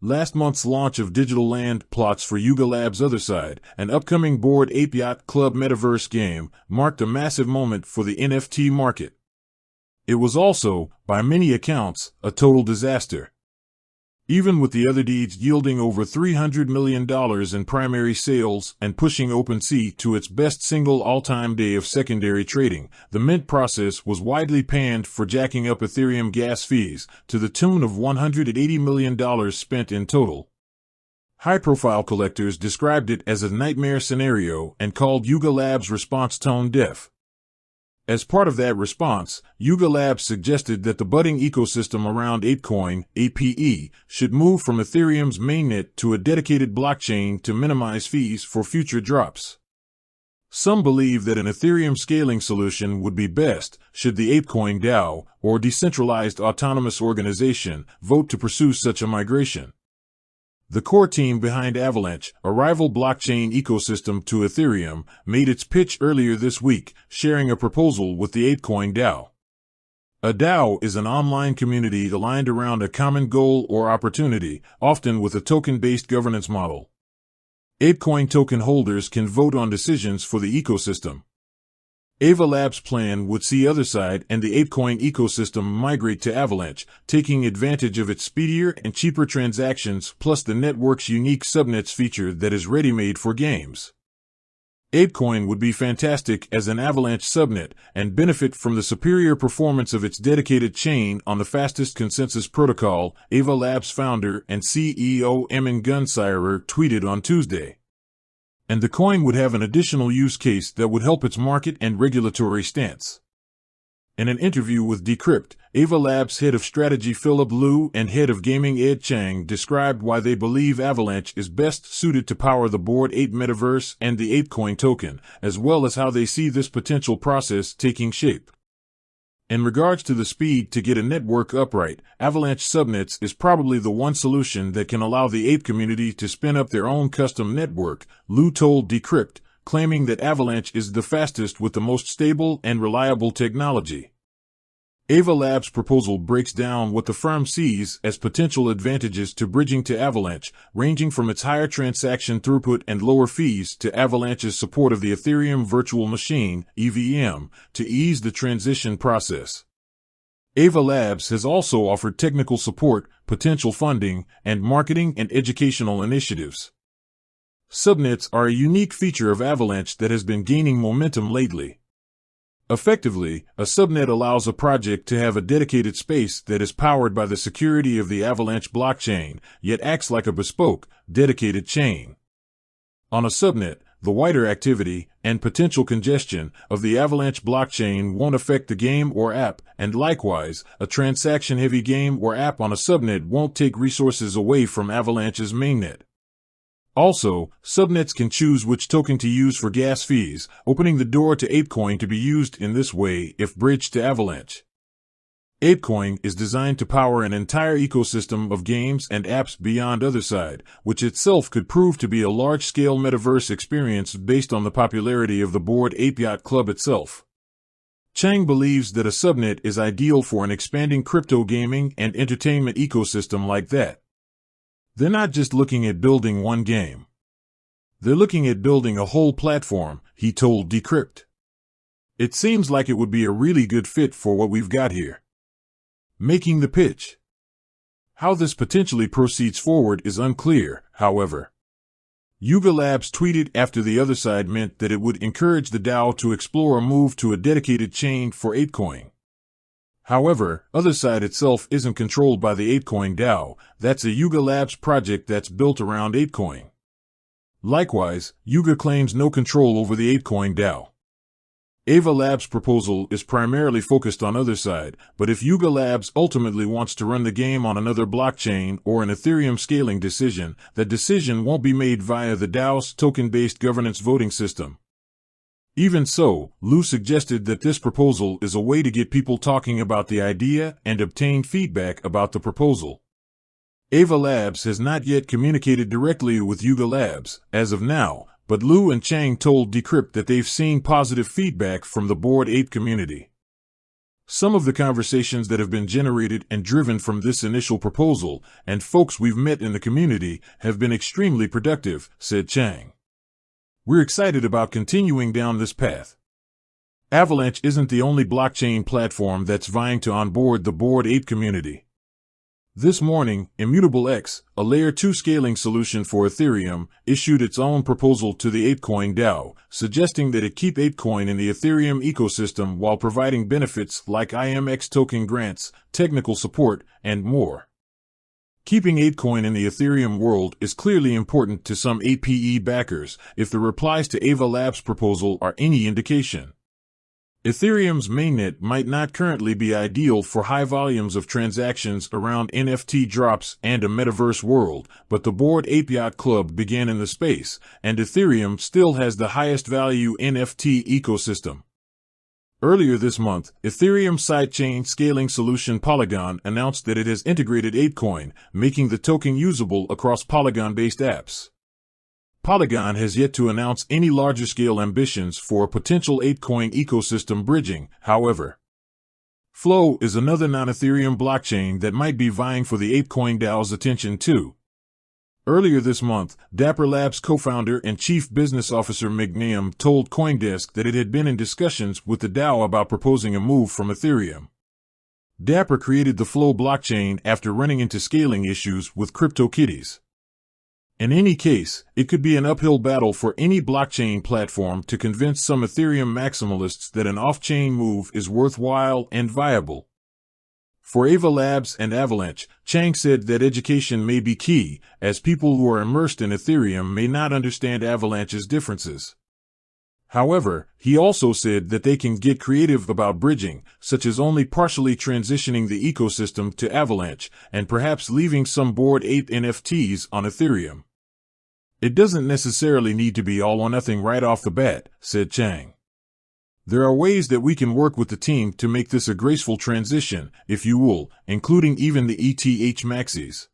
Last month's launch of digital land plots for Yuga Labs' Otherside, an upcoming Bored Ape Yacht Club Metaverse game, marked a massive moment for the NFT market. It was also, by many accounts, a total disaster. Even with the other deeds yielding over $300 million in primary sales and pushing OpenSea to its best single all-time day of secondary trading, the mint process was widely panned for jacking up Ethereum gas fees, to the tune of $180 million spent in total. High-profile collectors described it as a nightmare scenario and called Yuga Labs' response tone-deaf. As part of that response, Yuga Labs suggested that the budding ecosystem around ApeCoin, APE, should move from Ethereum's mainnet to a dedicated blockchain to minimize fees for future drops. Some believe that an Ethereum scaling solution would be best should the ApeCoin DAO, or decentralized autonomous organization, vote to pursue such a migration. The core team behind Avalanche, a rival blockchain ecosystem to Ethereum, made its pitch earlier this week, sharing a proposal with the ApeCoin DAO. A DAO is an online community aligned around a common goal or opportunity, often with a token-based governance model. ApeCoin token holders can vote on decisions for the ecosystem. Ava Labs' plan would see Otherside and the ApeCoin ecosystem migrate to Avalanche, taking advantage of its speedier and cheaper transactions plus the network's unique subnets feature that is ready-made for games. ApeCoin would be fantastic as an Avalanche subnet and benefit from the superior performance of its dedicated chain on the fastest consensus protocol, Ava Labs founder and CEO Emin Gunsirer tweeted on Tuesday. And the coin would have an additional use case that would help its market and regulatory stance. In an interview with Decrypt, Ava Labs head of strategy Philip Liu and head of gaming Ed Chang described why they believe Avalanche is best suited to power the Bored Ape Metaverse and the ApeCoin token, as well as how they see this potential process taking shape. In regards to the speed to get a network upright, Avalanche subnets is probably the one solution that can allow the ape community to spin up their own custom network, Liu told Decrypt, claiming that Avalanche is the fastest with the most stable and reliable technology. Ava Labs' proposal breaks down what the firm sees as potential advantages to bridging to Avalanche, ranging from its higher transaction throughput and lower fees to Avalanche's support of the Ethereum Virtual Machine, EVM, to ease the transition process. Ava Labs has also offered technical support, potential funding, and marketing and educational initiatives. Subnets are a unique feature of Avalanche that has been gaining momentum lately. Effectively, a subnet allows a project to have a dedicated space that is powered by the security of the Avalanche blockchain, yet acts like a bespoke, dedicated chain. On a subnet, the wider activity and potential congestion of the Avalanche blockchain won't affect the game or app, and likewise, a transaction-heavy game or app on a subnet won't take resources away from Avalanche's mainnet. Also, subnets can choose which token to use for gas fees, opening the door to ApeCoin to be used in this way if bridged to Avalanche. ApeCoin is designed to power an entire ecosystem of games and apps beyond Otherside, which itself could prove to be a large-scale metaverse experience based on the popularity of the Bored Ape Yacht Club itself. Chang believes that a subnet is ideal for an expanding crypto gaming and entertainment ecosystem like that. They're not just looking at building one game. They're looking at building a whole platform, he told Decrypt. It seems like it would be a really good fit for what we've got here. Making the pitch. How this potentially proceeds forward is unclear, however. Yuga Labs tweeted after the Otherside meant that it would encourage the DAO to explore a move to a dedicated chain for ApeCoin. However, Otherside itself isn't controlled by the ApeCoin DAO, that's a Yuga Labs project that's built around ApeCoin. Likewise, Yuga claims no control over the ApeCoin DAO. Ava Labs' proposal is primarily focused on Otherside, but if Yuga Labs ultimately wants to run the game on another blockchain or an Ethereum scaling decision, that decision won't be made via the DAO's token-based governance voting system. Even so, Liu suggested that this proposal is a way to get people talking about the idea and obtain feedback about the proposal. Ava Labs has not yet communicated directly with Yuga Labs, as of now, but Liu and Chang told Decrypt that they've seen positive feedback from the Bored Ape community. Some of the conversations that have been generated and driven from this initial proposal and folks we've met in the community have been extremely productive, said Chang. We're excited about continuing down this path. Avalanche isn't the only blockchain platform that's vying to onboard the Bored Ape community. This morning, Immutable X, a Layer 2 scaling solution for Ethereum, issued its own proposal to the ApeCoin DAO, suggesting that it keep ApeCoin in the Ethereum ecosystem while providing benefits like IMX token grants, technical support, and more. Keeping ApeCoin in the Ethereum world is clearly important to some APE backers, if the replies to Ava Labs proposal are any indication. Ethereum's mainnet might not currently be ideal for high volumes of transactions around NFT drops and a metaverse world, but the Bored Ape Club began in the space, and Ethereum still has the highest value NFT ecosystem. Earlier this month, Ethereum sidechain scaling solution Polygon announced that it has integrated ApeCoin, making the token usable across Polygon-based apps. Polygon has yet to announce any larger-scale ambitions for a potential ApeCoin ecosystem bridging, however. Flow is another non-Ethereum blockchain that might be vying for the ApeCoin DAO's attention too. Earlier this month, Dapper Labs co-founder and chief business officer Mig Naim told CoinDesk that it had been in discussions with the DAO about proposing a move from Ethereum. Dapper created the Flow blockchain after running into scaling issues with CryptoKitties. In any case, it could be an uphill battle for any blockchain platform to convince some Ethereum maximalists that an off-chain move is worthwhile and viable. For Ava Labs and Avalanche, Chang said that education may be key, as people who are immersed in Ethereum may not understand Avalanche's differences. However, he also said that they can get creative about bridging, such as only partially transitioning the ecosystem to Avalanche, and perhaps leaving some Bored Ape NFTs on Ethereum. It doesn't necessarily need to be all or nothing right off the bat, said Chang. There are ways that we can work with the team to make this a graceful transition, if you will, including even the ETH maxis.